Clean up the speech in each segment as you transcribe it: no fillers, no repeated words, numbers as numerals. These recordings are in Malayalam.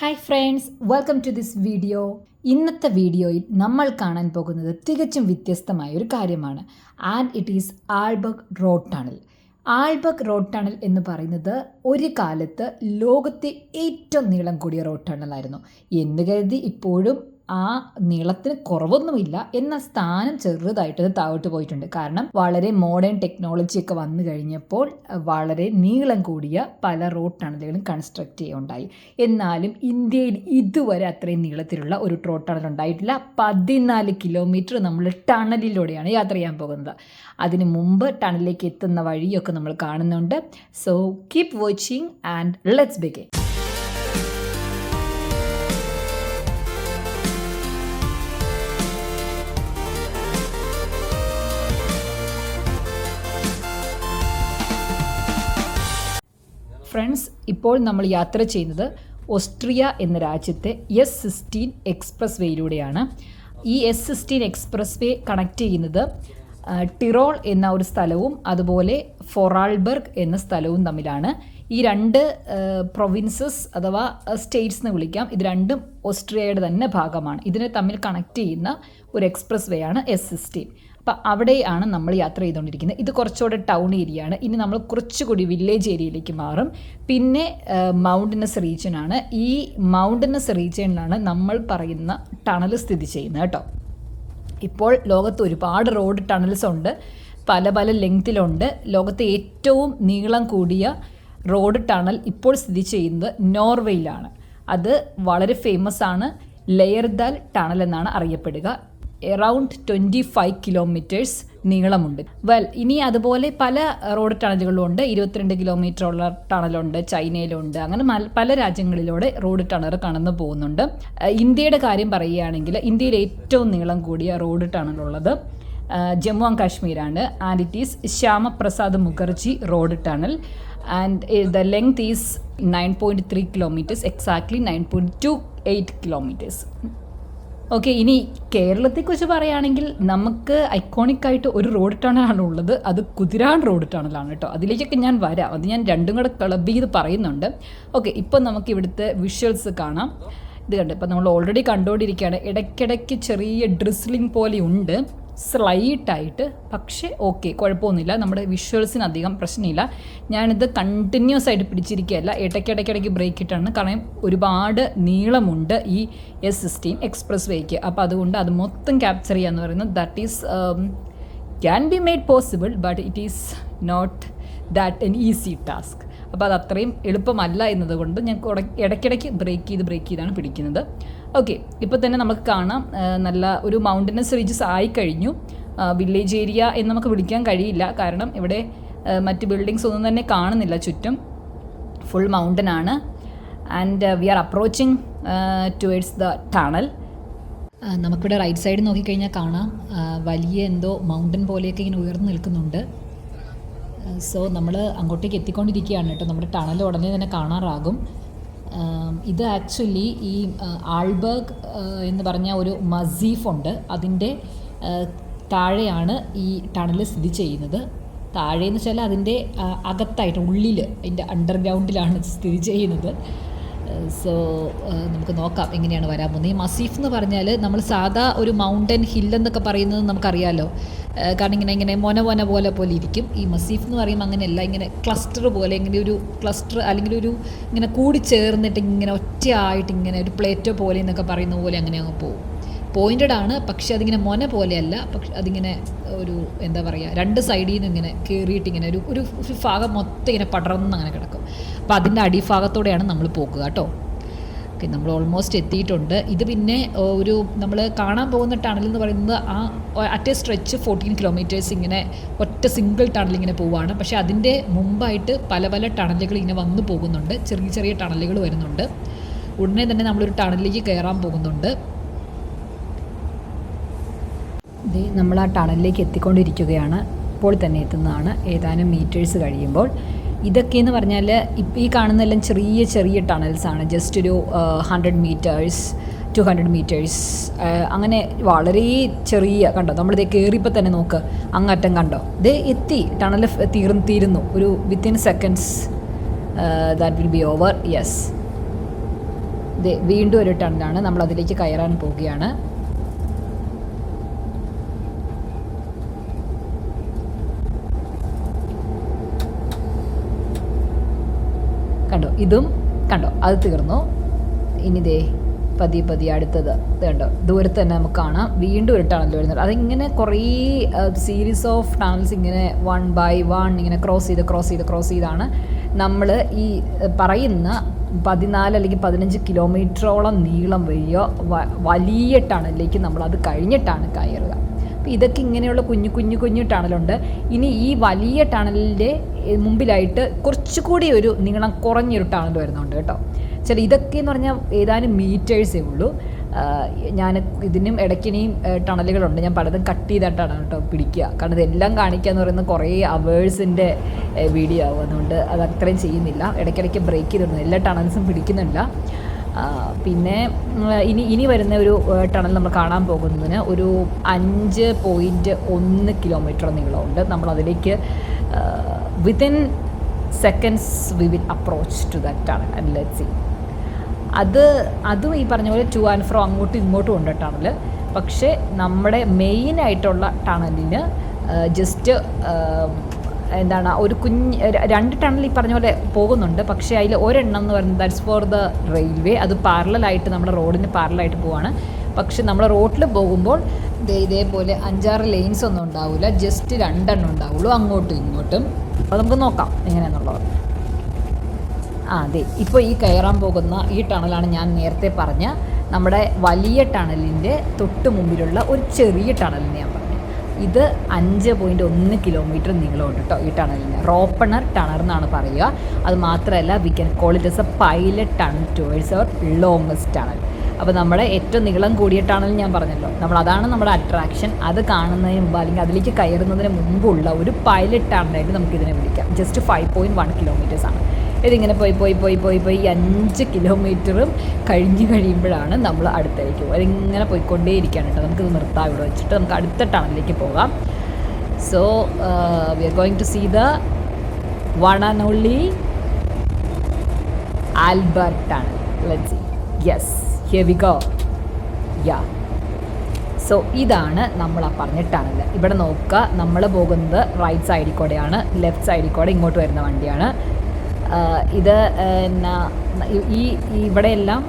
Hi friends, welcome to this video. ഇന്നത്തെ വീഡിയോയിൽ നമ്മൾ കാണാൻ പോകുന്നത് തികച്ചും വ്യത്യസ്തമായ ഒരു കാര്യമാണ്. And it is Arlberg road tunnel. Arlberg road tunnel എന്ന് പറയുന്നത് ഒരു കാലത്ത് ലോകത്തെ ഏറ്റവും നീളം കൂടിയ റോഡ് ടണലായിരുന്നു എന്ന് കരുതി ഇപ്പോഴും ആ നീളത്തിന് കുറവൊന്നുമില്ല, എന്നാൽ സ്ഥാനം ചെറുതായിട്ട് താഴോട്ട് പോയിട്ടുണ്ട്. കാരണം വളരെ മോഡേൺ ടെക്നോളജി ഒക്കെ വന്നു കഴിഞ്ഞപ്പോൾ വളരെ നീളം കൂടിയ പല റോഡ് ടണലുകളും കൺസ്ട്രക്ട് ചെയ്യുകയുണ്ടായി. എന്നാലും ഇന്ത്യയിൽ ഇതുവരെ അത്രയും നീളത്തിലുള്ള ഒരു റോഡ് ടണൽ ഉണ്ടായിട്ടില്ല. 14 കിലോമീറ്റർ നമ്മൾ ടണലിലൂടെയാണ് യാത്ര ചെയ്യാൻ പോകുന്നത്. അതിനു മുമ്പ് ടണലിലേക്ക് എത്തുന്ന വഴിയൊക്കെ നമ്മൾ കാണുന്നുണ്ട്. So keep watching and let's begin. Friends, ഇപ്പോൾ നമ്മൾ യാത്ര ചെയ്യുന്നത് ഓസ്ട്രിയ എന്ന രാജ്യത്തെ S16 എക്സ്പ്രസ് വേയിലൂടെയാണ്. ഈ S16 എക്സ്പ്രസ് വേ കണക്ട് ചെയ്യുന്നത് ടിറോൾ എന്ന ഒരു സ്ഥലവും അതുപോലെ ഫോറാൾബർഗ് എന്ന സ്ഥലവും തമ്മിലാണ്. ഈ രണ്ട് പ്രൊവിൻസസ് അഥവാ സ്റ്റേറ്റ്സ് എന്ന് വിളിക്കാം. ഇത് രണ്ടും ഓസ്ട്രിയയുടെ തന്നെ ഭാഗമാണ്. ഇതിനെ തമ്മിൽ കണക്ട് ചെയ്യുന്ന ഒരു എക്സ്പ്രസ് വേ ആണ് S16. അപ്പം അവിടെയാണ് നമ്മൾ യാത്ര ചെയ്തുകൊണ്ടിരിക്കുന്നത്. ഇത് കുറച്ചുകൂടെ ടൗൺ ഏരിയ ആണ്. ഇനി നമ്മൾ കുറച്ചുകൂടി വില്ലേജ് ഏരിയയിലേക്ക് മാറും. പിന്നെ മൗണ്ടനസ് റീജിയനാണ്. ഈ മൗണ്ടനസ് റീജിയനിലാണ് നമ്മൾ പറയുന്ന ടണൽ സ്ഥിതി ചെയ്യുന്നത് കേട്ടോ. ഇപ്പോൾ ലോകത്ത് ഒരുപാട് റോഡ് ടണൽസ് ഉണ്ട്, പല പല ലെങ്തിലുണ്ട്. ലോകത്തെ ഏറ്റവും നീളം കൂടിയ റോഡ് ടണൽ ഇപ്പോൾ സ്ഥിതി ചെയ്യുന്നത് നോർവേയിലാണ്. അത് വളരെ ഫേമസ് ആണ്. ലെയർദാൽ ടണൽ എന്നാണ് അറിയപ്പെടുക. അറൗണ്ട് 25 കിലോമീറ്റേഴ്സ് നീളമുണ്ട്. ഇനി അതുപോലെ പല റോഡ് ടണലുകളും ഉണ്ട്. 22 കിലോമീറ്റർ ഉള്ള ടണലുണ്ട്, ചൈനയിലുണ്ട്. അങ്ങനെ പല രാജ്യങ്ങളിലൂടെ റോഡ് ടണൽ കടന്നു പോകുന്നുണ്ട്. ഇന്ത്യയുടെ കാര്യം പറയുകയാണെങ്കിൽ ഇന്ത്യയിൽ ഏറ്റവും നീളം കൂടിയ റോഡ് ടണലുള്ളത് ജമ്മു ആൻഡ് കാശ്മീരാണ്. And it is Shyamaprasad Mukherjee road tunnel. And the length is 9.3 kilometres, exactly 9.28 kilometres. Okay, ഇനി കേരളത്തെക്കുറിച്ച് പറയുകയാണെങ്കിൽ നമുക്ക് ഐക്കോണിക്കായിട്ട് ഒരു റോഡ് ടണലാണ് ഉള്ളത്. അത് കുതിരാൻ റോഡ് ടണലാണ് കേട്ടോ. അതിലേക്കൊക്കെ ഞാൻ വരാം. അത് ഞാൻ രണ്ടും കൂടെ ക്ലബ് ചെയ്ത് പറയുന്നുണ്ട്. ഓക്കെ, ഇപ്പം നമുക്ക് ഇവിടുത്തെ വിഷ്വൽസ് കാണാം. ഇത് കണ്ട് ഇപ്പം നമ്മൾ ഓൾറെഡി കണ്ടുകൊണ്ടിരിക്കുകയാണ്. ഇടയ്ക്കിടയ്ക്ക് ചെറിയ ഡ്രിസ്ലിംഗ് പോലെ ഉണ്ട്, സ്ലൈറ്റായിട്ട്. പക്ഷേ ഓക്കെ, കുഴപ്പമൊന്നുമില്ല. നമ്മുടെ വിഷ്വൽസിന് അധികം പ്രശ്നമില്ല. ഞാനിത് കണ്ടിന്യൂസ് ആയിട്ട് പിടിച്ചിരിക്കുകയല്ല, ഇടയ്ക്കിടയ്ക്ക് ബ്രേക്ക് ഇട്ടാണ്. കാരണം ഒരുപാട് നീളമുണ്ട് ഈ S16 എക്സ്പ്രസ് വേക്ക്. അപ്പോൾ അതുകൊണ്ട് അത് മൊത്തം ക്യാപ്ചർ ചെയ്യുക എന്ന് പറയുന്നത് that is can be made possible, but it is not that an easy task. അപ്പോൾ അത് അത്രയും എളുപ്പമല്ല എന്നതുകൊണ്ട് ഞാൻ ഇടയ്ക്കിടയ്ക്ക് ബ്രേക്ക് ചെയ്താണ് പിടിക്കുന്നത്. ഓക്കെ, ഇപ്പോൾ തന്നെ നമുക്ക് കാണാം നല്ല ഒരു മൗണ്ടനസ് റീജസ് ആയിക്കഴിഞ്ഞു. വില്ലേജ് ഏരിയ എന്ന് നമുക്ക് വിളിക്കാൻ കഴിയില്ല, കാരണം ഇവിടെ മറ്റ് ബിൽഡിങ്സ് ഒന്നും തന്നെ കാണുന്നില്ല. ചുറ്റും ഫുൾ മൗണ്ടൻ ആണ്. And we R approaching towards the tunnel. നമുക്കിവിടെ റൈറ്റ് സൈഡ് നോക്കിക്കഴിഞ്ഞാൽ കാണാം വലിയ എന്തോ മൗണ്ടൻ പോലെയൊക്കെ ഇങ്ങനെ ഉയർന്നു നിൽക്കുന്നുണ്ട്. സോ നമ്മൾ അങ്ങോട്ടേക്ക് എത്തിക്കൊണ്ടിരിക്കുകയാണ് കേട്ടോ. നമ്മുടെ ടണൽ ഉടനെ തന്നെ കാണാറാകും. ഇത് ആക്ച്വലി ഈ ആൾബർഗ് എന്ന് പറഞ്ഞ ഒരു മസീഫ് ഉണ്ട്. അതിൻ്റെ താഴെയാണ് ഈ ടണൽ സ്ഥിതി ചെയ്യുന്നത്. താഴെയെന്ന് വെച്ചാൽ അതിൻ്റെ അകത്തായിട്ട് ഉള്ളിൽ അതിൻ്റെ അണ്ടർഗ്രൗണ്ടിലാണ് സ്ഥിതി ചെയ്യുന്നത്. സോ നമുക്ക് നോക്കാം എങ്ങനെയാണ് വരാൻ പോകുന്നത്. ഈ മസീഫ് എന്ന് പറഞ്ഞാൽ നമ്മൾ സാധാ ഒരു മൗണ്ടൻ ഹില്ലെന്നൊക്കെ പറയുന്നത് നമുക്കറിയാമല്ലോ. കാരണം ഇങ്ങനെ മൊന പോലെ ഇരിക്കും. ഈ മസീഫ് എന്ന് പറയുമ്പോൾ അങ്ങനെയല്ല, ഇങ്ങനെ ക്ലസ്റ്റർ പോലെ, ഇങ്ങനെ ഒരു ക്ലസ്റ്റർ അല്ലെങ്കിൽ ഒരു ഇങ്ങനെ കൂടി ചേർന്നിട്ട് ഇങ്ങനെ ഒറ്റയായിട്ട് ഇങ്ങനെ ഒരു പ്ലേറ്റോ പോലെ എന്നൊക്കെ പറയുന്ന പോലെ അങ്ങനെ അങ്ങ് പോകും. പോയിൻറ്റഡ് ആണ്, പക്ഷേ അതിങ്ങനെ മൊന പോലെയല്ല. പക്ഷെ അതിങ്ങനെ ഒരു എന്താ പറയുക, രണ്ട് സൈഡിൽ നിന്ന് ഇങ്ങനെ കയറിയിട്ട് ഇങ്ങനെ ഒരു ഭാഗം മൊത്തം ഇങ്ങനെ പടർന്ന് അങ്ങനെ കിടക്കും. അപ്പോൾ അതിൻ്റെ അടിഭാഗത്തോടെയാണ് നമ്മൾ പോകുക കേട്ടോ. ഓക്കെ, നമ്മൾ ഓൾമോസ്റ്റ് എത്തിയിട്ടുണ്ട്. ഇത് പിന്നെ ഒരു നമ്മൾ കാണാൻ പോകുന്ന ടണൽ എന്ന് പറയുന്നത് അറ്റ് എ സ്ട്രെച്ച് 14 കിലോമീറ്റേഴ്സ് ഇങ്ങനെ ഒറ്റ സിംഗിൾ ടണൽ ഇങ്ങനെ പോവുകയാണ്. പക്ഷേ അതിൻ്റെ മുമ്പായിട്ട് പല പല ടണലുകൾ ഇങ്ങനെ വന്നു പോകുന്നുണ്ട്. ചെറിയ ടണലുകൾ വരുന്നുണ്ട്. ഉടനെ തന്നെ നമ്മളൊരു ടണലിലേക്ക് കയറാൻ പോകുന്നുണ്ട്. നമ്മൾ ആ ടണലിലേക്ക് എത്തിക്കൊണ്ടിരിക്കുകയാണ്. ഇപ്പോൾ തന്നെ എത്തുന്നതാണ് ഏതാനും മീറ്റേഴ്സ് കഴിയുമ്പോൾ. ഇതൊക്കെയെന്ന് പറഞ്ഞാൽ ഈ കാണുന്നതെല്ലാം ചെറിയ ടണൽസാണ്. ജസ്റ്റ് ഒരു 100 മീറ്റേഴ്സ് 200 മീറ്റേഴ്സ് അങ്ങനെ വളരെ ചെറിയ. കണ്ടോ, നമ്മളിതേ കയറിയപ്പോൾ തന്നെ നോക്ക്, അങ്ങറ്റം കണ്ടോ, ഇത് എത്തി, ടണൽ തീരുന്നു. ഒരു within seconds that will be over. Yes, വീണ്ടും ഒരു ടണലാണ്, നമ്മൾ അതിലേക്ക് കയറാൻ പോവുകയാണ്. ഇതും കണ്ടോ, അത് തീർന്നു. ഇനി പതിയെ അടുത്തത് കണ്ടോ, ദൂരത്ത് തന്നെ നമുക്ക് കാണാം വീണ്ടും ഒരു ടണൽ വരുന്നത്. അതിങ്ങനെ കുറേ സീരീസ് ഓഫ് ടണൽസ് ഇങ്ങനെ 1 by 1 ഇങ്ങനെ ക്രോസ് ചെയ്താണ് നമ്മൾ ഈ പറയുന്ന 14 അല്ലെങ്കിൽ 15 കിലോമീറ്ററോളം നീളം വലിയ ടണലിലേക്ക് നമ്മളത് കഴിഞ്ഞിട്ടാണ് കയറുക. അപ്പോൾ ഇതൊക്കെ ഇങ്ങനെയുള്ള കുഞ്ഞു ടണലുണ്ട്. ഇനി ഈ വലിയ ടണലിൻ്റെ മുമ്പിലായിട്ട് കുറച്ചുകൂടി ഒരു നീളം കുറഞ്ഞൊരു ടണൽ വരുന്നുണ്ട് കേട്ടോ. ഇതൊക്കെ എന്ന് പറഞ്ഞാൽ ഏതാനും മീറ്റേഴ്സേ ഉള്ളൂ. ഞാൻ ഇതിനും ഇടയ്ക്കിനെയും ടണലുകളുണ്ട്, ഞാൻ പലതും കട്ട് ചെയ്തിട്ടാണ് കേട്ടോ പിടിക്കുക. കാരണം ഇതെല്ലാം കാണിക്കുക എന്ന് പറയുന്നത് കുറേ അവേഴ്സിൻ്റെ വീഡിയോ ആവും, അതുകൊണ്ട് അത് അത്രയും ചെയ്യുന്നില്ല. ഇടയ്ക്കിടയ്ക്ക് ബ്രേക്ക് ചെയ്തിടുന്നു, എല്ലാ ടണൽസും പിടിക്കുന്നില്ല. പിന്നെ ഇനി വരുന്ന ഒരു ടണൽ നമ്മൾ കാണാൻ പോകുന്നതിന് ഒരു 5.1 കിലോമീറ്റർ നീളമുണ്ട്. നമ്മളതിലേക്ക് within seconds we will approach to that tunnel and let's see. അതും ഈ പറഞ്ഞ പോലെ ടു ആൻഡ് ഫ്രോ അങ്ങോട്ടും ഇങ്ങോട്ടും ഉണ്ട് ടണൽ. പക്ഷേ നമ്മുടെ മെയിനായിട്ടുള്ള ടണലിന് ജസ്റ്റ് ഒരു 2 ടണൽ ഈ പറഞ്ഞ പോലെ പോകുന്നുണ്ട്. പക്ഷേ അതിൽ ഒരെണ്ണം എന്ന് പറയുന്നത് ദാറ്റ്സ് ഫോർ ദ റെയിൽവേ. അത് പാരലായിട്ട് നമ്മുടെ റോഡിന് പാരലായിട്ട് പോവാണ്. പക്ഷെ നമ്മൾ റോഡിൽ പോകുമ്പോൾ ഇതേപോലെ 5-6 ലെയിൻസ് ഒന്നും ഉണ്ടാവില്ല, ജസ്റ്റ് 2 എണ്ണം ഉണ്ടാവുള്ളൂ അങ്ങോട്ടും ഇങ്ങോട്ടും. അപ്പോൾ നമുക്ക് നോക്കാം എങ്ങനെയാണെന്നുള്ളത്. ഇപ്പോൾ ഈ കയറാൻ പോകുന്ന ഈ ടണലാണ് ഞാൻ നേരത്തെ പറഞ്ഞ നമ്മുടെ വലിയ ടണലിൻ്റെ തൊട്ട് മുമ്പിലുള്ള ഒരു ചെറിയ ടണലിന് ഞാൻ പറഞ്ഞു. ഇത് 5.1 കിലോമീറ്റർ നീളമുണ്ട് കേട്ടോ ഈ ടണലിന്. റോപ്പണർ ടണൽ എന്നാണ് പറയുക. അത് മാത്രമല്ല we can call it as a pilot tunnel towards our longest tunnel. അപ്പോൾ നമ്മുടെ ഏറ്റവും നീളം കൂടിയ ടണൽ ഞാൻ പറഞ്ഞല്ലോ, അതാണ് നമ്മുടെ അട്രാക്ഷൻ. അത് കാണുന്നതിന് മുമ്പ് അല്ലെങ്കിൽ അതിലേക്ക് കയറുന്നതിന് മുമ്പുള്ള ഒരു പൈലറ്റ് ടണലായിട്ട് നമുക്കിതിനെ വിളിക്കാം. ജസ്റ്റ് 5.1 കിലോമീറ്റേഴ്സാണ്. ഇതിങ്ങനെ പോയി 5 കിലോമീറ്ററും കഴിയുമ്പോഴാണ് നമ്മൾ അടുത്തേക്ക് പോകുക. അതിങ്ങനെ പോയിക്കൊണ്ടേയിരിക്കുകയാണ് കേട്ടോ. നമുക്കിത് നിർത്താം ഇവിടെ വെച്ചിട്ട്. നമുക്ക് അടുത്ത ടണലിലേക്ക് പോകാം. So we are going to see the one and only Albert tunnel. Let's see. Yes, here we go. So ഇതാണ് നമ്മൾ ആ പറഞ്ഞ ടണൽ. ഇവിടെ നോക്കുക, നമ്മൾ പോകുന്നത് റൈറ്റ് സൈഡിൽ കൂടെയാണ്, ലെഫ്റ്റ് സൈഡിൽ കൂടെ ഇങ്ങോട്ട് വരുന്ന വണ്ടിയാണ്. ഇത് ഇവിടെയെല്ലാം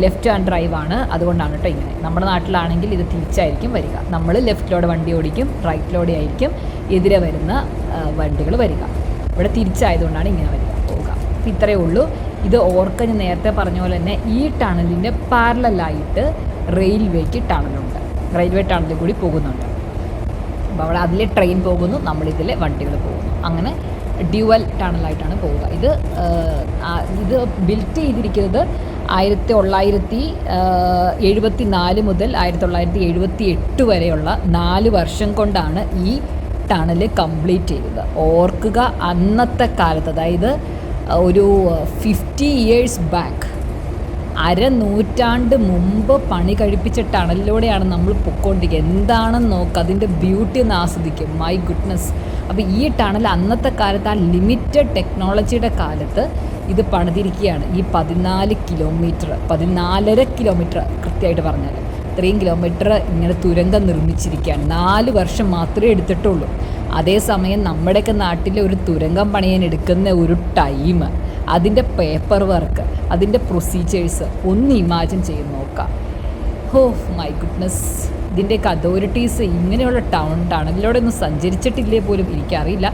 ലെഫ്റ്റ് ഹാൻഡ് ഡ്രൈവാണ്, അതുകൊണ്ടാണ് കേട്ടോ ഇങ്ങനെ. നമ്മുടെ നാട്ടിലാണെങ്കിൽ ഇത് തിരിച്ചായിരിക്കും വരിക. നമ്മൾ ലെഫ്റ്റിലൂടെ വണ്ടി ഓടിക്കും, റൈറ്റിലൂടെ ആയിരിക്കും എതിരെ വരുന്ന വണ്ടികൾ വരിക. ഇവിടെ തിരിച്ചായതുകൊണ്ടാണ് ഇങ്ങനെ പോവുക. അപ്പോൾ ഇത്രയേ ഉള്ളൂ. ഇത് ഓർക്ക ഞാൻ നേരത്തെ പറഞ്ഞ പോലെ തന്നെ ഈ ടണലിൻ്റെ പാരലായിട്ട് റെയിൽവേക്ക് ടണലുണ്ട്, റെയിൽവേ ടണലിൽ കൂടി പോകുന്നുണ്ട്. അപ്പോൾ അവിടെ അതിലെ ട്രെയിൻ പോകുന്നു, നമ്മളിതിലെ വണ്ടികൾ പോകുന്നു. അങ്ങനെ ഡ്യുവൽ ടണലായിട്ടാണ് പോവുക. ഇത് ബിൽറ്റ് ചെയ്തിരിക്കുന്നത് 1974 മുതൽ 1978 വരെയുള്ള 4 വർഷം കൊണ്ടാണ് ഈ ടണൽ കംപ്ലീറ്റ് ചെയ്തത്. ഓർക്കുക, അന്നത്തെ കാലത്ത്, അതായത് ഒരു 50 years ബാക്ക്, 1/2 നൂറ്റാണ്ട് മുമ്പ് പണി കഴിപ്പിച്ച ടണലിലൂടെയാണ് നമ്മൾ പൊയ്ക്കൊണ്ടിരിക്കുക. എന്താണെന്ന് നോക്കുക, അതിൻ്റെ ബ്യൂട്ടി ഒന്ന് ആസ്വദിക്കും. My goodness. അപ്പോൾ ഈ ടണൽ അന്നത്തെ കാലത്ത്, ആ ലിമിറ്റഡ് ടെക്നോളജിയുടെ കാലത്ത് ഇത് പണിതിരിക്കുകയാണ്. ഈ 14 കിലോമീറ്റർ, 14.5 കിലോമീറ്റർ കൃത്യമായിട്ട് പറഞ്ഞാൽ, ഇത്രയും കിലോമീറ്റർ ഇങ്ങനെ തുരങ്കം നിർമ്മിച്ചിരിക്കുകയാണ്. 4 വർഷം മാത്രമേ എടുത്തിട്ടുള്ളൂ. അതേസമയം നമ്മുടെയൊക്കെ നാട്ടിൽ ഒരു തുരങ്കം പണിയാൻ എടുക്കുന്ന ഒരു ടൈം, അതിൻ്റെ പേപ്പർ വർക്ക്, അതിൻ്റെ പ്രൊസീജിയേഴ്സ് ഒന്ന് ഇമാജിൻ ചെയ്ത് നോക്കാം. Oh my goodness. ഇതിൻ്റെയൊക്കെ അതോറിറ്റീസ് ഇങ്ങനെയുള്ള ടണലിലൂടെ ഒന്നും സഞ്ചരിച്ചിട്ടില്ലേ പോലും എനിക്കറിയില്ല.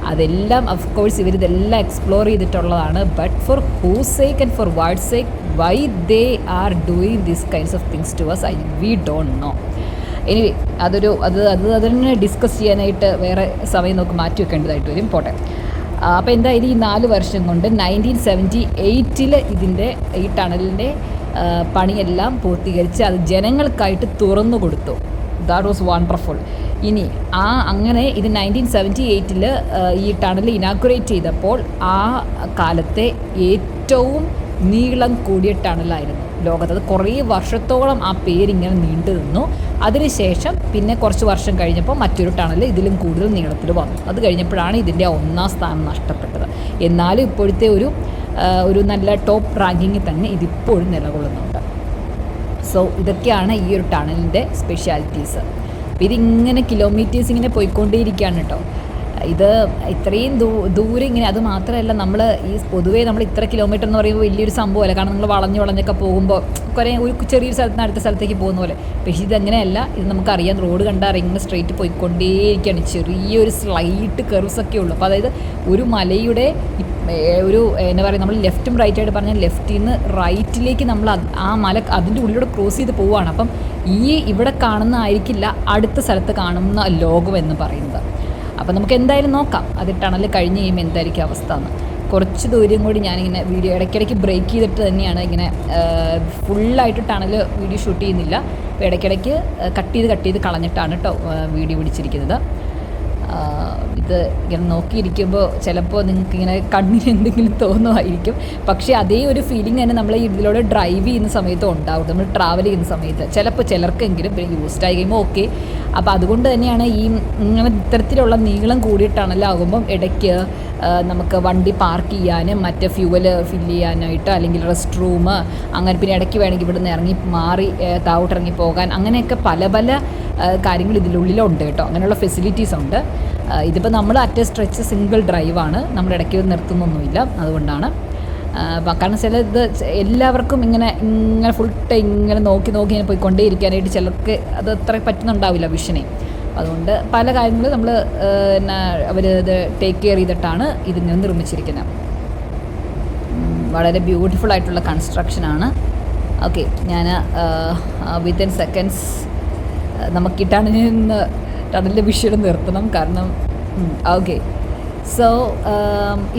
അതെല്ലാം അഫ്കോഴ്സ് ഇവരിതെല്ലാം എക്സ്പ്ലോർ ചെയ്തിട്ടുള്ളതാണ്. But for whose sake and for what sake, why they are doing this kinds of things to us, we don't know. Anyway അതിനെ ഡിസ്കസ് ചെയ്യാനായിട്ട് വേറെ സമയം നമുക്ക് മാറ്റി വെക്കേണ്ടതായിട്ട് വരും. പോട്ടെ. അപ്പോൾ എന്തായാലും ഈ 4 വർഷം കൊണ്ട് 1978 ഈ ടണലിൻ്റെ പണിയെല്ലാം പൂർത്തീകരിച്ച് അത് ജനങ്ങൾക്കായിട്ട് തുറന്നു കൊടുത്തു. That was wonderful. ഇനി അങ്ങനെ ഇത് 1978 ഈ ടണൽ ഇനാഗുറേറ്റ് ചെയ്തപ്പോൾ ആ കാലത്തെ ഏറ്റവും നീളം കൂടിയ ടണലായിരുന്നു ലോകത്ത്. അത് കുറേ വർഷത്തോളം ആ പേരിങ്ങനെ നീണ്ടു നിന്നു. അതിനുശേഷം പിന്നെ കുറച്ച് വർഷം കഴിഞ്ഞപ്പോൾ മറ്റൊരു ടണൽ ഇതിലും കൂടുതൽ നീളത്തിൽ വന്നു. അത് കഴിഞ്ഞപ്പോഴാണ് ഇതിൻ്റെ 1ാം സ്ഥാനം നഷ്ടപ്പെട്ടത്. എന്നാലും ഇപ്പോഴത്തെ ഒരു ഒരു നല്ല ടോപ്പ് റാങ്കിങ്ങിൽ തന്നെ ഇതിപ്പോഴും നിലകൊള്ളുന്നുണ്ട്. സോ ഇതൊക്കെയാണ് ഈ ഒരു ടണലിൻ്റെ സ്പെഷ്യാലിറ്റീസ്. അപ്പോൾ ഇതിങ്ങനെ കിലോമീറ്റേഴ്സ് ഇങ്ങനെ പോയിക്കൊണ്ടേയിരിക്കുകയാണ് കേട്ടോ. ഇത് ഇത്രയും ദൂരം ഇങ്ങനെ, അത് മാത്രമല്ല നമ്മൾ ഈ പൊതുവേ നമ്മൾ ഇത്ര കിലോമീറ്റർ എന്ന് പറയുമ്പോൾ വലിയൊരു സംഭവമല്ല, കാരണം നമ്മൾ വളഞ്ഞൊക്കെ പോകുമ്പോൾ കുറേ ഒരു ചെറിയൊരു സ്ഥലത്ത് നിന്ന് അടുത്ത സ്ഥലത്തേക്ക് പോകുന്ന പോലെ. പക്ഷേ ഇതങ്ങനെയല്ല. ഇത് നമുക്കറിയാം, റോഡ് കണ്ടാൽ ഇങ്ങനെ സ്ട്രെയിറ്റ് പോയിക്കൊണ്ടേയിരിക്കുകയാണ്. ചെറിയൊരു സ്ലൈറ്റ് കർവ്സൊക്കെ ഉള്ളൂ. അപ്പോൾ അതായത് ഒരു മലയുടെ ഒരു എന്താ പറയുക, നമ്മൾ ലെഫ്റ്റും റൈറ്റായിട്ട് പറഞ്ഞാൽ ലെഫ്റ്റിൽ നിന്ന് റൈറ്റിലേക്ക് നമ്മൾ ആ മല അതിൻ്റെ ഉള്ളിലൂടെ ക്രോസ് ചെയ്ത് പോവുകയാണ്. അപ്പം ഇവിടെ കാണുന്ന ആയിരിക്കില്ല അടുത്ത സ്ഥലത്ത് കാണുന്ന ലോകം എന്ന് പറയുന്നത്. അപ്പോൾ നമുക്ക് എന്തായാലും നോക്കാം അത് ടണൽ കഴിഞ്ഞ് കഴിയുമ്പോൾ എന്തായിരിക്കും അവസ്ഥ എന്ന്. കുറച്ച് ദൂരം കൂടി ഞാനിങ്ങനെ വീഡിയോ ഇടയ്ക്കിടയ്ക്ക് ബ്രേക്ക് ചെയ്തിട്ട് തന്നെയാണ് ഇങ്ങനെ ഫുള്ളായിട്ട് ടണൽ വീഡിയോ ഷൂട്ട് ചെയ്യുന്നില്ല. അപ്പോൾ ഇടയ്ക്കിടയ്ക്ക് കട്ട് ചെയ്ത് കളഞ്ഞിട്ടാണ് കേട്ടോ വീഡിയോ പിടിച്ചിരിക്കുന്നത്. ഇത് ഇങ്ങനെ നോക്കിയിരിക്കുമ്പോൾ ചിലപ്പോൾ നിങ്ങൾക്കിങ്ങനെ കണ്ണിന് എന്തെങ്കിലും തോന്നുമായിരിക്കും. പക്ഷേ അതേ ഒരു ഫീലിംഗ് തന്നെ നമ്മൾ ഇതിലൂടെ ഡ്രൈവ് ചെയ്യുന്ന സമയത്തും ഉണ്ടാവും, നമ്മൾ ട്രാവൽ ചെയ്യുന്ന സമയത്ത്. ചിലപ്പോൾ ചിലർക്കെങ്കിലും പിന്നെ യൂസ്ഡ് ആയി കഴിയുമ്പോൾ ഓക്കെ. അപ്പോൾ അതുകൊണ്ട് തന്നെയാണ് ഇങ്ങനെ ഇത്തരത്തിലുള്ള നീളം കൂടിയിട്ടാണല്ലാകുമ്പം ഇടയ്ക്ക് നമുക്ക് വണ്ടി പാർക്ക് ചെയ്യാനും മറ്റ് ഫ്യൂവൽ ഫില്ല് ചെയ്യാനായിട്ട്, അല്ലെങ്കിൽ റെസ്റ്റ് റൂം, അങ്ങനെ പിന്നെ ഇടയ്ക്ക് വേണമെങ്കിൽ ഇവിടെ നിന്ന് ഇറങ്ങി മാറി താഴോട്ടിറങ്ങി പോകാൻ, അങ്ങനെയൊക്കെ പല കാര്യങ്ങൾ ഇതിനുള്ളിലുണ്ട് കേട്ടോ. അങ്ങനെയുള്ള ഫെസിലിറ്റീസ് ഉണ്ട്. ഇതിപ്പോൾ നമ്മൾ അറ്റ് സ്ട്രെച്ച് സിംഗിൾ ഡ്രൈവാണ്, നമ്മൾ ഇടയ്ക്ക് നിർത്തുന്നൊന്നുമില്ല. അതുകൊണ്ടാണ് കാരണം ഇത് എല്ലാവർക്കും ഇങ്ങനെ ഫുൾ ടൈം ഇങ്ങനെ നോക്കി ഇങ്ങനെ പോയിക്കൊണ്ടേ ഇരിക്കാനായിട്ട് ചിലർക്ക് അത് അത്ര പറ്റുന്നുണ്ടാവില്ല വിഷനെ. അതുകൊണ്ട് പല കാര്യങ്ങളും നമ്മൾ അവർ ഇത് ടേക്ക് കെയർ ചെയ്തിട്ടാണ് ഇതിങ്ങനെ നിർമ്മിച്ചിരിക്കുന്നത്. വളരെ ബ്യൂട്ടിഫുൾ ആയിട്ടുള്ള കൺസ്ട്രക്ഷനാണ്. ഓക്കെ, ഞാൻ വിത്തിൻ സെക്കൻഡ്സ് നമുക്ക് ടണലിൻ്റെ വിഷ്വൽ നിർത്തണം, കാരണം ഓക്കെ. സോ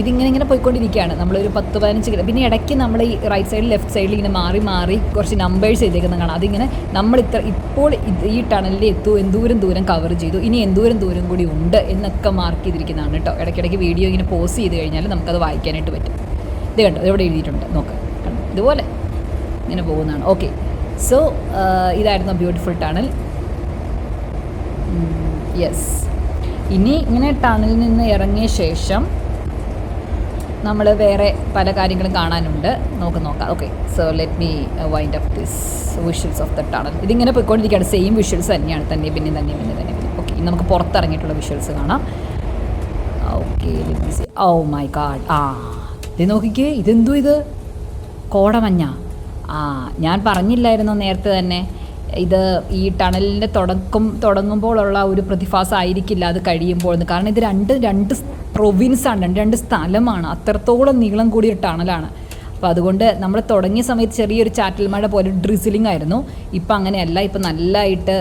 ഇതിങ്ങനെ പോയിക്കൊണ്ടിരിക്കുകയാണ്. നമ്മളൊരു 10-15 കിലോ, പിന്നെ ഇടയ്ക്ക് നമ്മൾ ഈ റൈറ്റ് സൈഡിൽ ലെഫ്റ്റ് സൈഡിൽ ഇങ്ങനെ മാറി കുറച്ച് നമ്പേഴ്സ് ചെയ്തേക്കുന്നത് കാണാം. അതിങ്ങനെ നമ്മൾ ഇപ്പോൾ ഈ ടണലിൽ എന്തോരം കവർ ചെയ്തു, ഇനി എന്തോരം കൂടി ഉണ്ട് എന്നൊക്കെ മാർക്ക് ചെയ്തിരിക്കുന്നതാണ് കേട്ടോ. ഇടയ്ക്കിടയ്ക്ക് വീഡിയോ ഇങ്ങനെ പോസ് ചെയ്ത് കഴിഞ്ഞാൽ നമുക്കത് വായിക്കാനായിട്ട് പറ്റും. ഇത് കണ്ടോ, ഇതെവിടെ എഴുതിയിട്ടുണ്ട് നോക്കാം, ഇതുപോലെ ഇങ്ങനെ പോകുന്നതാണ്. ഓക്കെ, സോ ഇതായിരുന്നു ബ്യൂട്ടിഫുൾ ടണൽ. യെസ്, ഇനി ഇങ്ങനെ ടണലിൽ നിന്ന് ഇറങ്ങിയ ശേഷം നമ്മൾ വേറെ പല കാര്യങ്ങളും കാണാനുണ്ട്, നോക്കാം. Okay, so let me wind up this visuals of the tunnel. ഇതിങ്ങനെ പോയിക്കൊണ്ടിരിക്കുകയാണ്, സെയിം വിഷ്വൽസ് തന്നെയാണ്, പിന്നെ. ഓക്കെ, ഇനി നമുക്ക് പുറത്തിറങ്ങിയിട്ടുള്ള വിഷ്വൽസ് കാണാം. Okay, let me see. Oh my god, ഇത് നോക്കിക്കേ, ഇത് കോടമഞ്ഞ. ഞാൻ പറഞ്ഞില്ലായിരുന്നോ നേരത്തെ തന്നെ, ഇത് ഈ ടണലിൻ്റെ തുടങ്ങുമ്പോഴുള്ള ഒരു പ്രതിഭാസം ആയിരിക്കില്ല അത് കഴിയുമ്പോൾ. കാരണം ഇത് രണ്ട് പ്രൊവിൻസാണ്, രണ്ട് സ്ഥലമാണ്, അത്രത്തോളം നീളം കൂടിയ ടണലാണ്. അപ്പോൾ അതുകൊണ്ട് നമ്മൾ തുടങ്ങിയ സമയത്ത് ചെറിയൊരു ചാറ്റൽ മഴ പോലെ ഡ്രിസിലിംഗ് ആയിരുന്നു. ഇപ്പം അങ്ങനെയല്ല, ഇപ്പം നല്ലതായിട്ട്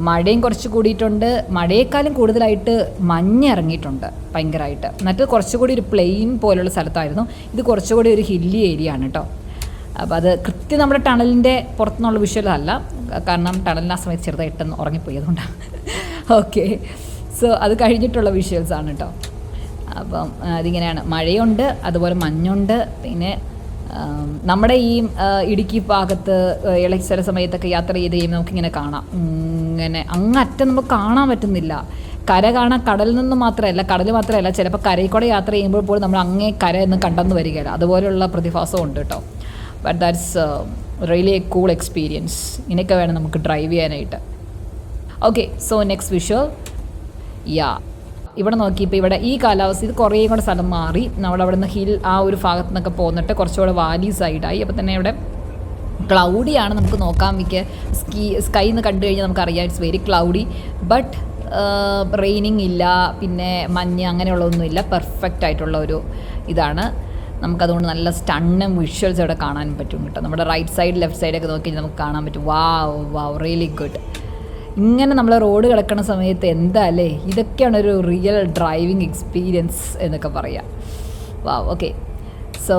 മഴയും കുറച്ച് കൂടിയിട്ടുണ്ട്, മഴയേക്കാളും കൂടുതലായിട്ട് മഞ്ഞ് ഇറങ്ങിയിട്ടുണ്ട് ഭയങ്കരമായിട്ട്. മറ്റത് കുറച്ചുകൂടി ഒരു പ്ലെയിൻ പോലുള്ള സ്ഥലത്തായിരുന്നു, ഇത് കുറച്ചുകൂടി ഒരു ഹില്ലി ഏരിയ ആണ് കേട്ടോ. അപ്പോൾ അത് കൃത്യം നമ്മുടെ ടണലിൻ്റെ പുറത്തുനിന്നുള്ള വിഷ്വലല്ല, കാരണം ടണലിന് ആ സമയത്ത് ചെറുതായിട്ടൊന്ന് ഉറങ്ങിപ്പോയി, അതുകൊണ്ടാണ്. ഓക്കെ, സോ അത് കഴിഞ്ഞിട്ടുള്ള വിഷ്വൽസാണ് കേട്ടോ. അപ്പം അതിങ്ങനെയാണ്, മഴയുണ്ട്, അതുപോലെ മഞ്ഞുണ്ട്. പിന്നെ നമ്മുടെ ഈ ഇടുക്കി ഭാഗത്ത് ചില സമയത്തൊക്കെ യാത്ര ചെയ്ത് കഴിയുമ്പോൾ നമുക്കിങ്ങനെ കാണാം, ഇങ്ങനെ അങ്ങറ്റം നമുക്ക് കാണാൻ പറ്റുന്നില്ല. കര കാണാൻ കടലിൽ നിന്ന് മാത്രമല്ല ചിലപ്പോൾ കരയിൽ കൂടെ യാത്ര ചെയ്യുമ്പോൾ പോലും നമ്മൾ അങ്ങേ കര എന്ന് കണ്ടെന്ന് വരികയില്ല, അതുപോലെയുള്ള പ്രതിഭാസവും ഉണ്ട് കേട്ടോ. But that's really A cool experience. ഇങ്ങനെയൊക്കെ വേണം നമുക്ക് ഡ്രൈവ് ചെയ്യാനായിട്ട്. Okay, so next visual. ഇവിടെ നോക്കിയപ്പോൾ ഇവിടെ ഈ കാലാവസ്ഥ ഇത് കുറേ കൂടെ സ്ഥലം മാറി, നമ്മളവിടെ നിന്ന് ഹിൽ ആ ഒരു ഭാഗത്തു നിന്നൊക്കെ പോന്നിട്ട് കുറച്ചുകൂടെ വാലി സൈഡായി. അപ്പോൾ തന്നെ ഇവിടെ ക്ലൗഡിയാണ്, നമുക്ക് നോക്കാൻ സ്കൈ എന്ന് കണ്ടു കഴിഞ്ഞാൽ നമുക്കറിയാം it's very cloudy. But raining ഇല്ല, പിന്നെ മഞ്ഞ് അങ്ങനെയുള്ളതൊന്നുമില്ല, പെർഫെക്റ്റ് ആയിട്ടുള്ള ഒരു ഇതാണ്. നമുക്കതുകൊണ്ട് നല്ല സ്റ്റണ്ണും വിഷ്വൽസ് ഇവിടെ കാണാൻ പറ്റും കേട്ടോ. നമ്മുടെ റൈറ്റ് സൈഡ് ലെഫ്റ്റ് സൈഡൊക്കെ നോക്കി നമുക്ക് കാണാൻ പറ്റും. വാവ് റിയലി ഗുഡ്. ഇങ്ങനെ നമ്മൾ റോഡ് കിടക്കുന്ന സമയത്ത് എന്താ അല്ലേ, ഇതൊക്കെയാണ് ഒരു റിയൽ ഡ്രൈവിംഗ് എക്സ്പീരിയൻസ് എന്നൊക്കെ പറയാം. ഓക്കെ, സോ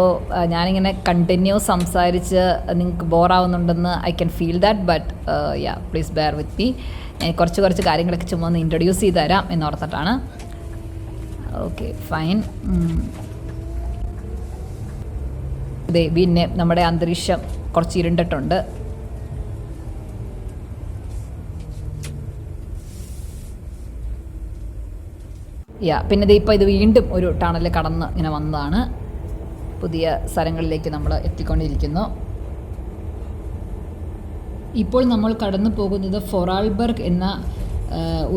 ഞാനിങ്ങനെ കണ്ടിന്യൂസ് സംസാരിച്ച് നിങ്ങൾക്ക് ബോറാവുന്നുണ്ടെന്ന് I can feel that, but please bear with me. ഞാൻ കുറച്ച് കാര്യങ്ങളൊക്കെ ചുമ്മാ ഒന്ന് ഇൻട്രൊഡ്യൂസ് ചെയ്ത് തരാം എന്നോർത്തിട്ടാണ്. Okay, fine. പിന്നെ നമ്മുടെ അന്തരീക്ഷം കുറച്ച് ഇരുണ്ടിട്ടുണ്ട്. പിന്നെ ഇപ്പോൾ ഇത് വീണ്ടും ഒരു ടണൽ കടന്ന് ഇങ്ങനെ വന്നതാണ്. പുതിയ സ്ഥലങ്ങളിലേക്ക് നമ്മൾ എത്തിക്കൊണ്ടിരിക്കുന്നു. ഇപ്പോൾ നമ്മൾ കടന്നു പോകുന്നത് ഫൊറാൾബർഗ് എന്ന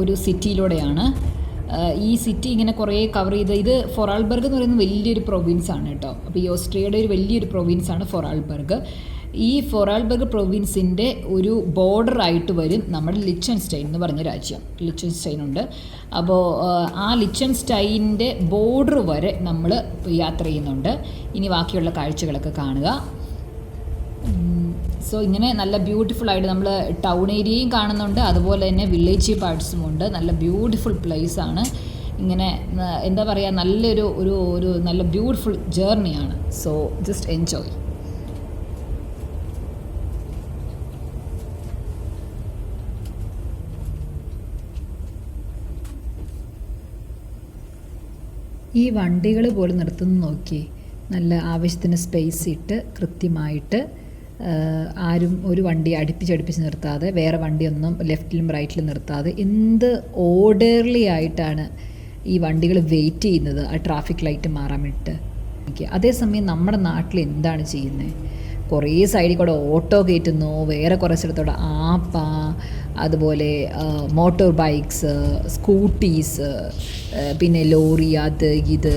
ഒരു സിറ്റിയിലൂടെയാണ്. ഈ സിറ്റി ഇങ്ങനെ കുറേ കവർ ചെയ്ത്, ഇത് ഫൊറാൾബർഗ് എന്ന് പറയുന്നത് വലിയൊരു പ്രൊവിൻസാണ് കേട്ടോ. അപ്പോൾ ഈ ഓസ്ട്രിയയുടെ ഒരു വലിയൊരു പ്രൊവിൻസാണ് ഫൊറാൾബർഗ്. ഈ ഫൊറാൾബർഗ് പ്രൊവിൻസിൻ്റെ ഒരു ബോർഡറായിട്ട് വരും നമ്മുടെ ലിച്ചൻസ്റ്റൈൻ എന്ന് പറഞ്ഞ രാജ്യം. ലിച്ചൻസ്റ്റൈൻ ഉണ്ട്. അപ്പോൾ ആ ലിച്ചൻസ്റ്റൈൻ്റെ ബോർഡർ വരെ നമ്മൾ യാത്ര ചെയ്യുന്നുണ്ട്. ഇനി ബാക്കിയുള്ള കാഴ്ചകളൊക്കെ കാണുക. സോ ഇങ്ങനെ നല്ല ബ്യൂട്ടിഫുൾ ആയിട്ട് നമ്മൾ ടൗൺ ഏരിയയും കാണുന്നുണ്ട്, അതുപോലെ തന്നെ വില്ലേജ് പാർട്സും ഉണ്ട്. നല്ല ബ്യൂട്ടിഫുൾ പ്ലേസ് ആണ്. ഇങ്ങനെ എന്താ പറയുക, നല്ലൊരു ഒരു നല്ല ബ്യൂട്ടിഫുൾ ജേർണിയാണ്. So just enjoy. ഈ വണ്ടികൾ പോലും നിർത്തുന്നു നോക്കി, നല്ല ആവശ്യത്തിന് സ്പേസ് ഇട്ട് കൃത്യമായിട്ട് ആരും ഒരു വണ്ടി അടുപ്പിച്ച് നിർത്താതെ, വേറെ വണ്ടിയൊന്നും ലെഫ്റ്റിലും റൈറ്റിലും നിർത്താതെ എന്ത് ഓർഡർലി ആയിട്ടാണ് ഈ വണ്ടികൾ വെയിറ്റ് ചെയ്യുന്നത് ആ ട്രാഫിക് ലൈറ്റ് മാറാൻ വേണ്ടിയിട്ട്. അതേസമയം നമ്മുടെ നാട്ടിൽ എന്താണ് ചെയ്യുന്നത്? കുറേ സൈഡിൽ കൂടെ ഓട്ടോ കയറ്റുന്നു, വേറെ കുറേ സ്ഥലത്തോടെ ആപ്പ, അതുപോലെ മോട്ടോർ ബൈക്സ്, സ്കൂട്ടീസ്, പിന്നെ ലോറി, അത് ഇത്,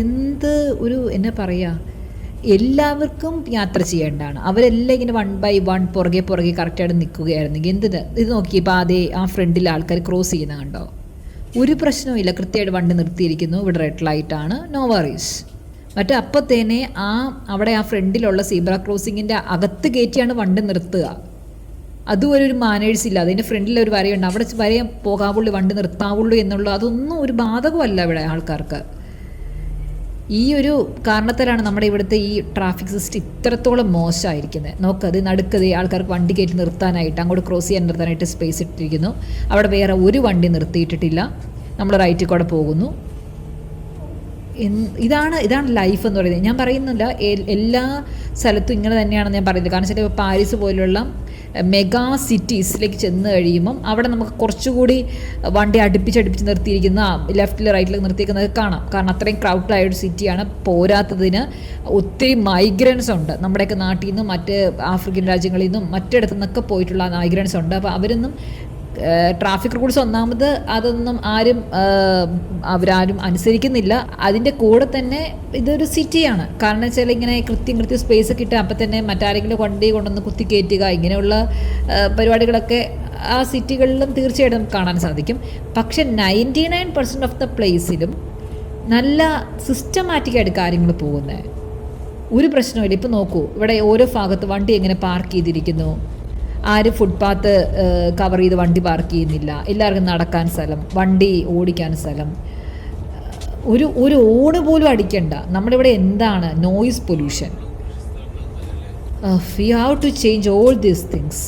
എന്ത് ഒരു എന്നാ പറയുക, എല്ലാവർക്കും യാത്ര ചെയ്യേണ്ടതാണ്. അവരെല്ലാം ഇങ്ങനെ 1 by 1 പുറകെ കറക്റ്റായിട്ട് നിൽക്കുകയായിരുന്നെങ്കിൽ എന്തിന്. ഇത് നോക്കിയപ്പോൾ ആ ഫ്രണ്ടിൽ ആൾക്കാർ ക്രോസ് ചെയ്യുന്ന കണ്ടോ? ഒരു പ്രശ്നവുമില്ല, കൃത്യമായിട്ട് വണ്ടി നിർത്തിയിരിക്കുന്നു. ഇവിടെ റെഡ് ലൈറ്റാണ്, നോ വറീസ്. മറ്റേ അപ്പത്തേനെ അവിടെ ആ ഫ്രണ്ടിലുള്ള സീബ്ര ക്രോസിങ്ങിൻ്റെ അകത്ത് കയറ്റിയാണ് വണ്ടി നിർത്തുക. അതും ഒരു മാനേഴ്സ് ഇല്ല. അതിൻ്റെ ഫ്രണ്ടിൽ ഒരു വരയുണ്ട്, അവിടെ വരെ പോകാവുള്ളൂ, വണ്ടി നിർത്താവുള്ളൂ എന്നുള്ള അതൊന്നും ഒരു ബാധകമല്ല ഇവിടെ ആൾക്കാർക്ക്. ഈ ഒരു കാരണത്തിലാണ് നമ്മുടെ ഇവിടുത്തെ ഈ ട്രാഫിക് സിസ്റ്റം ഇത്രത്തോളം മോശമായിരിക്കുന്നത്. നോക്കത് നടുക്കത് ആൾക്കാർക്ക് വണ്ടി കയറ്റി നിർത്താനായിട്ട്, അങ്ങോട്ട് ക്രോസ് ചെയ്യാൻ നിർത്താനായിട്ട് സ്പേസ് ഇട്ടിരിക്കുന്നു. അവിടെ വേറെ ഒരു വണ്ടി നിർത്തിയിട്ടിട്ടില്ല. നമ്മൾ റൈറ്റിൽ കൂടെ പോകുന്നു. ഇതാണ് ലൈഫ് എന്ന് പറയുന്നത്. ഞാൻ പറയുന്നില്ല എല്ലാ സ്ഥലത്തും ഇങ്ങനെ തന്നെയാണെന്ന് ഞാൻ പറയുന്നത്. കാരണം വെച്ചാൽ പാരീസ് പോലുള്ള മെഗാ സിറ്റീസിലേക്ക് ചെന്ന് കഴിയുമ്പം അവിടെ നമുക്ക് കുറച്ചുകൂടി വണ്ടി അടുപ്പിച്ച് നിർത്തിയിരിക്കുന്ന, ലെഫ്റ്റിൽ റൈറ്റിൽ നിർത്തിയിരിക്കുന്നത് കാണാം. കാരണം അത്രയും ക്രൗഡായ ഒരു സിറ്റിയാണ്. പോരാത്തതിന് ഒത്തിരി മൈഗ്രൻസ് ഉണ്ട്. നമ്മുടെയൊക്കെ നാട്ടിൽ നിന്നും മറ്റ് ആഫ്രിക്കൻ രാജ്യങ്ങളിൽ നിന്നും മറ്റിടത്തു നിന്നൊക്കെ പോയിട്ടുള്ള മൈഗ്രൻസ് ഉണ്ട്. അപ്പോൾ അവരൊന്നും ട്രാഫിക് റൂൾസ് ഒന്നാമത് അതൊന്നും അവരാരും അനുസരിക്കുന്നില്ല. അതിൻ്റെ കൂടെ തന്നെ ഇതൊരു സിറ്റിയാണ്. കാരണം വെച്ചാൽ ഇങ്ങനെ കൃത്യം സ്പേസ് ഒക്കെ ഇട്ട് അപ്പം തന്നെ മറ്റാരെങ്കിലും വണ്ടി കൊണ്ടൊന്ന് കുത്തി കയറ്റുക, ഇങ്ങനെയുള്ള പരിപാടികളൊക്കെ ആ സിറ്റികളിലും തീർച്ചയായിട്ടും കാണാൻ സാധിക്കും. പക്ഷെ 99% ഓഫ് ദ പ്ലേസിലും നല്ല സിസ്റ്റമാറ്റിക്കായിട്ട് കാര്യങ്ങൾ പോകുന്നത്, ഒരു പ്രശ്നമില്ല. ഇപ്പം നോക്കൂ, ഇവിടെ ഓരോ ഭാഗത്ത് വണ്ടി എങ്ങനെ പാർക്ക് ചെയ്തിരിക്കുന്നു. ആരും ഫുട്പാത്ത് കവർ ചെയ്ത് വണ്ടി പാർക്ക് ചെയ്യുന്നില്ല. എല്ലാവർക്കും നടക്കാൻ സ്ഥലം, വണ്ടി ഓടിക്കാൻ സ്ഥലം, ഒരു ഓണ് പോലും അടിക്കണ്ട. നമ്മുടെ ഇവിടെ എന്താണ് noise pollution. We have to change all these things.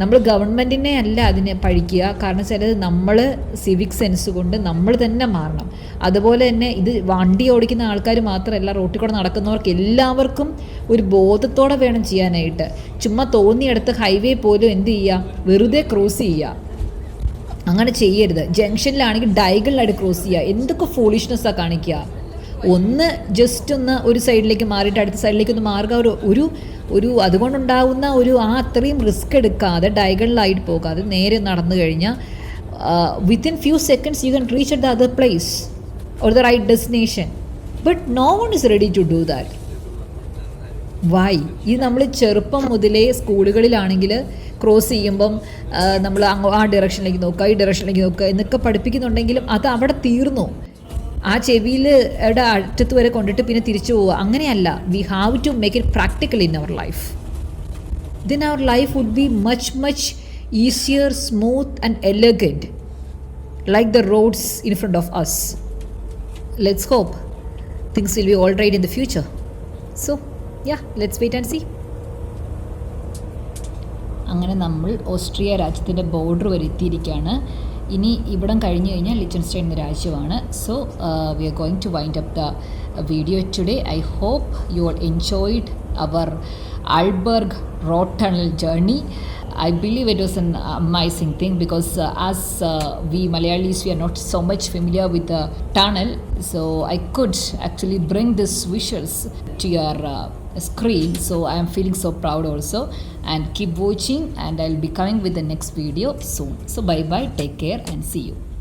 നമ്മൾ ഗവൺമെൻറ്റിനെ അല്ല അതിനെ പഴിക്കുക. കാരണം ചിലത് നമ്മൾ സിവിക് സെൻസ് കൊണ്ട് നമ്മൾ തന്നെ മാറണം. അതുപോലെ തന്നെ ഇത് വണ്ടി ഓടിക്കുന്ന ആൾക്കാർ മാത്രമല്ല, റോട്ടിൽ കൂടെ നടക്കുന്നവർക്ക് എല്ലാവർക്കും ഒരു ബോധത്തോടെ വേണം ചെയ്യാനായിട്ട്. ചുമ്മാ തോന്നിയെടുത്ത് ഹൈവേ പോലും എന്ത് ചെയ്യുക, വെറുതെ ക്രോസ് ചെയ്യുക. അങ്ങനെ ചെയ്യരുത്. ജംഗ്ഷനിലാണെങ്കിൽ ഡയഗണലായിട്ട് ക്രോസ് ചെയ്യുക. എന്തൊക്കെ ഫൂളിഷ്നെസ്സാണ് കാണിക്കുക. ജസ്റ്റ് ഒരു സൈഡിലേക്ക് മാറിയിട്ട് അടുത്ത സൈഡിലേക്ക് ഒന്ന് മാറുക. ഒരു അതുകൊണ്ടുണ്ടാകുന്ന അത്രയും റിസ്ക് എടുക്കാതെ ഡയഗണലായിട്ട് പോകാതെ നേരെ നടന്നു കഴിഞ്ഞാൽ within few seconds you can reach at the other place or the right destination. But no one is ready to do that. Why? ഇത് നമ്മൾ ചെറുപ്പം മുതലേ സ്കൂളുകളിലാണെങ്കിൽ ക്രോസ് ചെയ്യുമ്പം നമ്മൾ ആ ഡയറക്ഷനിലേക്ക് നോക്കുക, ഈ ഡയറക്ഷനിലേക്ക് നോക്കുക എന്നൊക്കെ പഠിപ്പിക്കുന്നുണ്ടെങ്കിലും അത് അവിടെ തീർന്നു. ആ ചെവിയിൽ അറ്റത്ത് വരെ കൊണ്ടിട്ട് പിന്നെ തിരിച്ചു പോവുക, അങ്ങനെയല്ല. We have to make it practical in our life. Then our life would be much easier, smooth and elegant, like the roads in front of us. Let's hope things will be all right in the future. So let's wait and see. അങ്ങനെ നമ്മൾ ഓസ്ട്രിയ രാജ്യത്തിൻ്റെ ബോർഡർ വരെ എത്തിയിരിക്കുകയാണ്. ഇനി ഇവിടം കഴിഞ്ഞ് കഴിഞ്ഞാൽ ലിച്ചൻസ്റ്റൈൻ എന്ന രാജ്യമാണ്. So we are going to wind up the video today. I hope you all enjoyed our Arlberg road tunnel journey. I believe it was an amazing thing because as we Malayalis, we are not so much familiar with the tunnel, so I could actually bring this visuals to your screen. So I am feeling so proud also, and keep watching, and I'll be coming with the next video soon. So bye bye, take care, and see you.